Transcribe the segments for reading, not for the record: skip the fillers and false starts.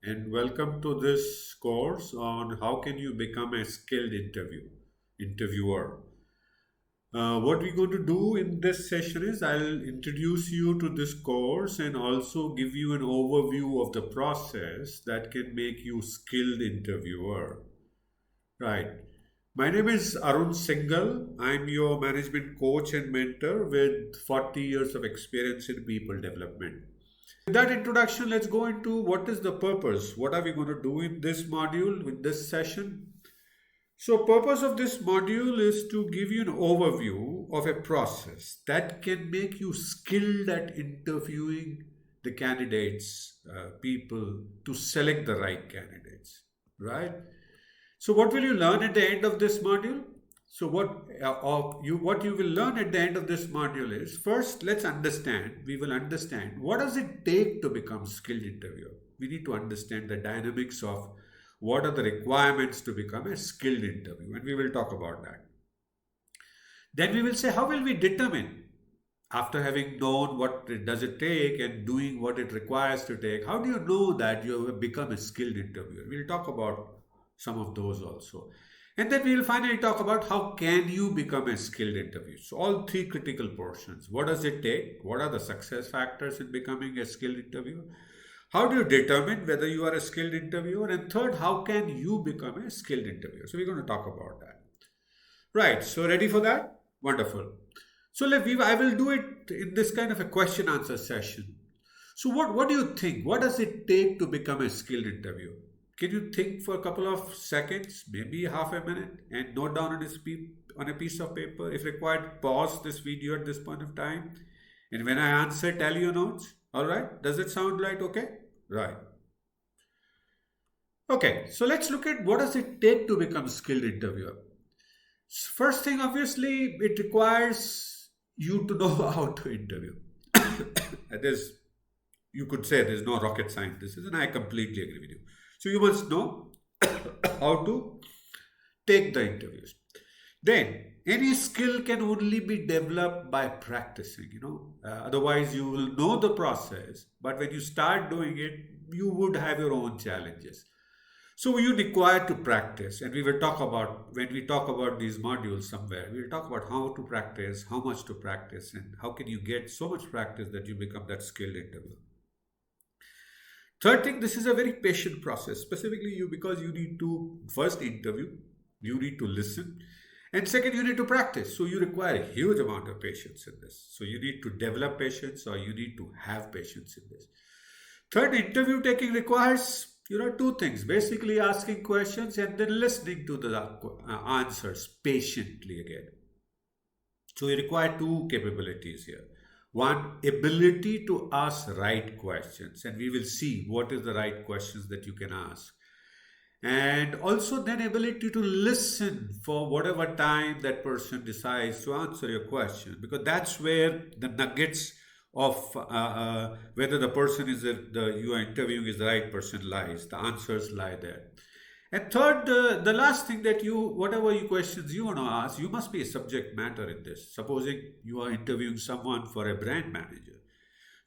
and welcome to this course on how can you become a skilled interviewer. What we're going to do in this session is I'll introduce you to this course and also give you an overview of the process that can make you skilled interviewer. Right. My name is Arun Singhal. I'm your management coach and mentor with 40 years of experience in people development. With that introduction, let's go into what is the purpose. What are we going to do in this module, in this session? So, purpose of this module is to give you an overview of a process that can make you skilled at interviewing the candidates, people to select the right candidates, right? So, what will you learn at the end of this module? So, what you will learn at the end of this module is first, let's understand. We will understand what does it take to become skilled interviewer. We need to understand the dynamics of what are the requirements to become a skilled interviewer, and we will talk about that. Then we will say how will we determine after having known what it does it take and doing what it requires to take. How do you know that you have become a skilled interviewer? We'll talk about some of those also. And then we will finally talk about how can you become a skilled interviewer. So all three critical portions. What does it take? What are the success factors in becoming a skilled interviewer? How do you determine whether you are a skilled interviewer? And third, how can you become a skilled interviewer? So we're going to talk about that. Right. So ready for that? Wonderful. So I will do it in this kind of a question answer session. So what do you think? What does it take to become a skilled interviewer? Can you think for a couple of seconds, maybe half a minute, and note down on a piece of paper? If required, pause this video at this point of time. And when I answer, tally your notes. All right? Does it sound right? Okay? Right. Okay. So let's look at what does it take to become a skilled interviewer. First thing, obviously, it requires you to know how to interview. there's, you could say there's no rocket science. This is, and I completely agree with you. So you must know how to take the interviews. Then any skill can only be developed by practicing, otherwise you will know the process, but when you start doing it, you would have your own challenges. So you require to practice, and we will talk about, when we talk about these modules somewhere, we'll talk about how to practice, how much to practice, and how can you get so much practice that you become that skilled interviewer. Third thing, this is a very patient process, specifically you, because you need to first interview, you need to listen, and second, you need to practice. So you require a huge amount of patience in this. So you need to develop patience, or you need to have patience in this. Third, interview taking requires, two things, basically asking questions and then listening to the answers patiently again. So you require two capabilities here. One, ability to ask right questions, and we will see what is the right questions that you can ask. And also then ability to listen for whatever time that person decides to answer your question, because that's where the nuggets of whether the person is you are interviewing is the right person lies. The answers lie there. And third, the last thing that whatever questions you want to ask, you must be a subject matter in this. Supposing you are interviewing someone for a brand manager,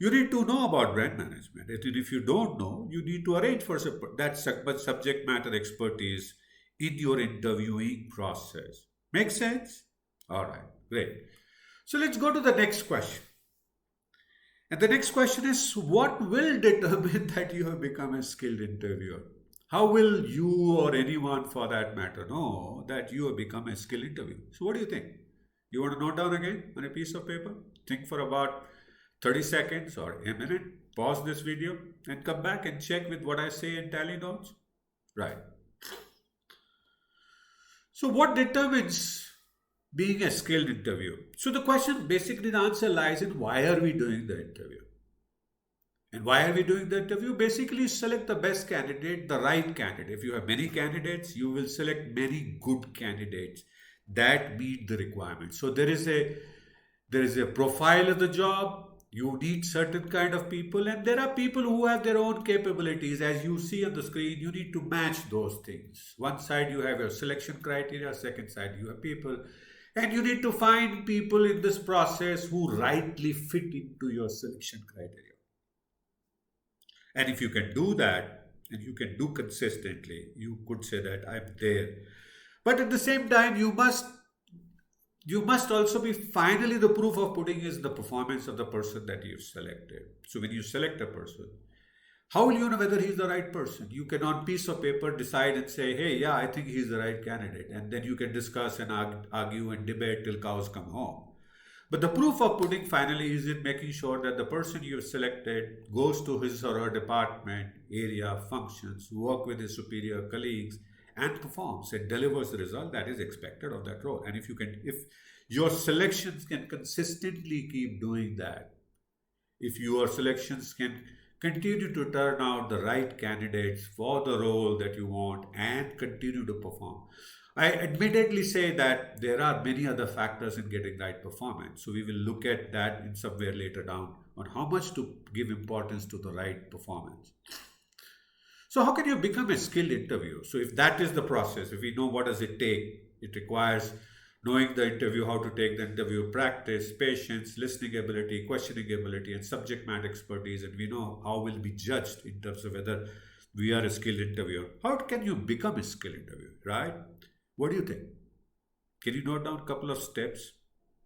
you need to know about brand management. And if you don't know, you need to arrange for that subject matter expertise in your interviewing process. Make sense? All right, great. So let's go to the next question. And the next question is, what will determine that you have become a skilled interviewer? How will you or anyone for that matter know that you have become a skilled interviewer? So what do you think? You want to note down again on a piece of paper? Think for about 30 seconds or a minute. Pause this video and come back and check with what I say and tally notes. Right. So what determines being a skilled interviewer? So the question, basically the answer lies in why are we doing the interview? And why are we doing the interview? Basically, select the best candidate, the right candidate. If you have many candidates, you will select many good candidates that meet the requirements. So there is a profile of the job. You need certain kind of people, and there are people who have their own capabilities. As you see on the screen, you need to match those things. One side you have your selection criteria, second side you have people, and you need to find people in this process who rightly fit into your selection criteria. And if you can do that, and you can do consistently, you could say that I'm there. But at the same time, you must also be finally the proof of pudding is the performance of the person that you've selected. So when you select a person, how will you know whether he's the right person? You can on piece of paper decide and say, hey, yeah, I think he's the right candidate. And then you can discuss and argue and debate till cows come home. But the proof of pudding finally is in making sure that the person you've selected goes to his or her department, area, functions, work with his superior colleagues, and performs and delivers the result that is expected of that role. And if your selections can consistently keep doing that, if your selections can continue to turn out the right candidates for the role that you want and continue to perform. I admittedly say that there are many other factors in getting right performance. So we will look at that in somewhere later down on how much to give importance to the right performance. So how can you become a skilled interviewer? So if that is the process, if we know what does it take, it requires knowing the interview, how to take the interview, practice, patience, listening ability, questioning ability, and subject matter expertise. And we know how we'll be judged in terms of whether we are a skilled interviewer. How can you become a skilled interviewer, right? What do you think? Can you note down a couple of steps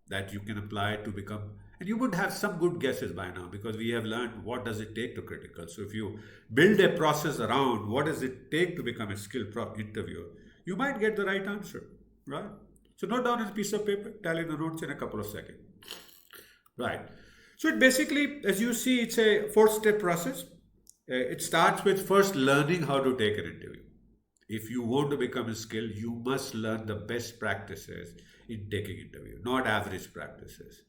that you can apply to become? And you would have some good guesses by now because we have learned what does it take to critical. So if you build a process around what does it take to become a skilled interviewer, you might get the right answer, right? So note down on a piece of paper, tally the notes in a couple of seconds. Right. So it basically, as you see, it's a 4-step process. It starts with first learning how to take an interview. If you want to become a skill, you must learn the best practices in taking interview, not average practices.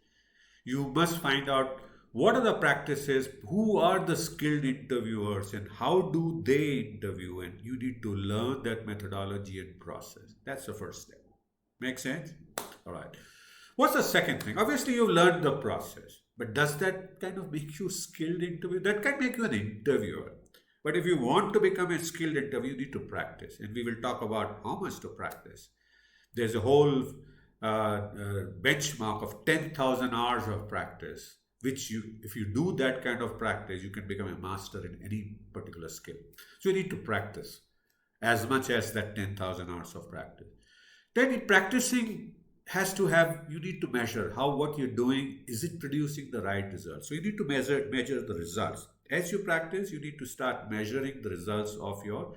You must find out what are the practices, who are the skilled interviewers, and how do they interview, and you need to learn that methodology and process. That's the first step. Make sense? All right. What's the second thing? Obviously, you've learned the process, but does that kind of make you skilled interviewer? That can make you an interviewer. But if you want to become a skilled interviewer, you need to practice. And we will talk about how much to practice. There's a whole benchmark of 10,000 hours of practice, which if you do that kind of practice, you can become a master in any particular skill. So you need to practice as much as that 10,000 hours of practice. Then in practicing you need to measure how what you're doing, is it producing the right results? So you need to measure the results. As you practice, you need to start measuring the results of your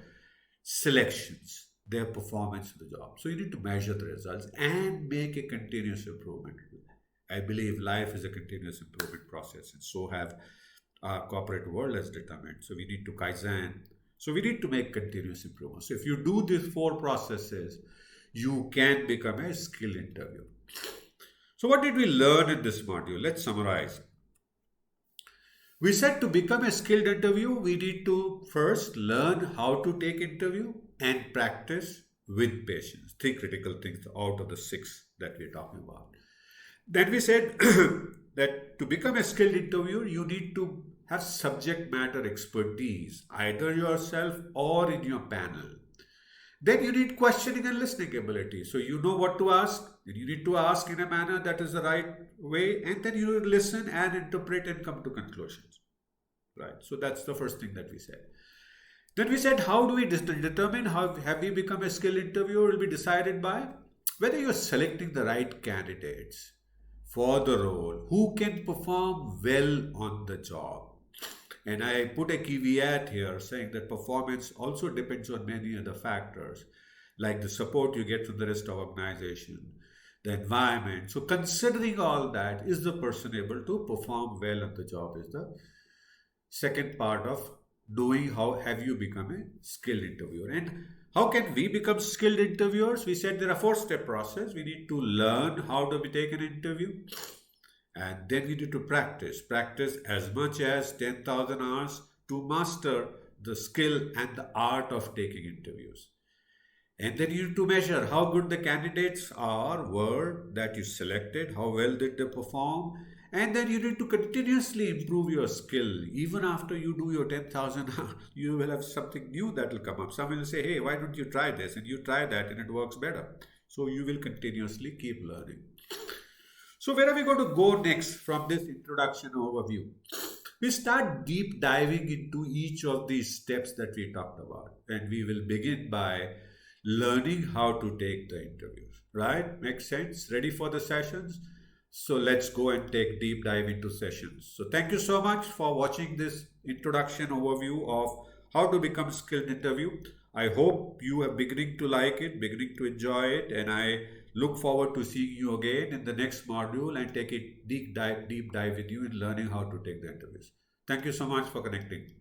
selections, their performance in the job. So you need to measure the results and make a continuous improvement. I believe life is a continuous improvement process, and so have our corporate world has determined. So we need to Kaizen. So we need to make continuous improvement. So if you do these 4 processes, you can become a skilled interviewer. So what did we learn in this module? Let's summarize. We said to become a skilled interviewer, we need to first learn how to take interview and practice with patience. 3 critical things out of the 6 that we're talking about. Then we said that to become a skilled interviewer, you need to have subject matter expertise, either yourself or in your panel. Then you need questioning and listening ability. So you know what to ask, and you need to ask in a manner that is the right way, and then you listen and interpret and come to conclusions. Right? So that's the first thing that we said. Then we said, how do we determine how have we become a skilled interviewer will be decided by whether you're selecting the right candidates for the role, who can perform well on the job. And I put a caveat here saying that performance also depends on many other factors, like the support you get from the rest of the organization, the environment. So considering all that, is the person able to perform well on the job is the second part of knowing how have you become a skilled interviewer. And how can we become skilled interviewers? We said there are 4-step process. We need to learn how to take an interview. And then we need to practice as much as 10,000 hours to master the skill and the art of taking interviews. And then you need to measure how good the candidates were that you selected, how well did they perform. And then you need to continuously improve your skill. Even after you do your 10,000 hours, you will have something new that will come up. Someone will say, hey, why don't you try this? And you try that and it works better. So you will continuously keep learning. So where are we going to go next from this introduction overview? We start deep diving into each of these steps that we talked about, and we will begin by learning how to take the interviews. Right? Makes sense? Ready for the sessions? So let's go and take deep dive into sessions. So thank you so much for watching this introduction overview of how to become skilled interview. I hope you are beginning to like it, beginning to enjoy it, and I look forward to seeing you again in the next module and take it deep dive with you in learning how to take the interviews. Thank you so much for connecting.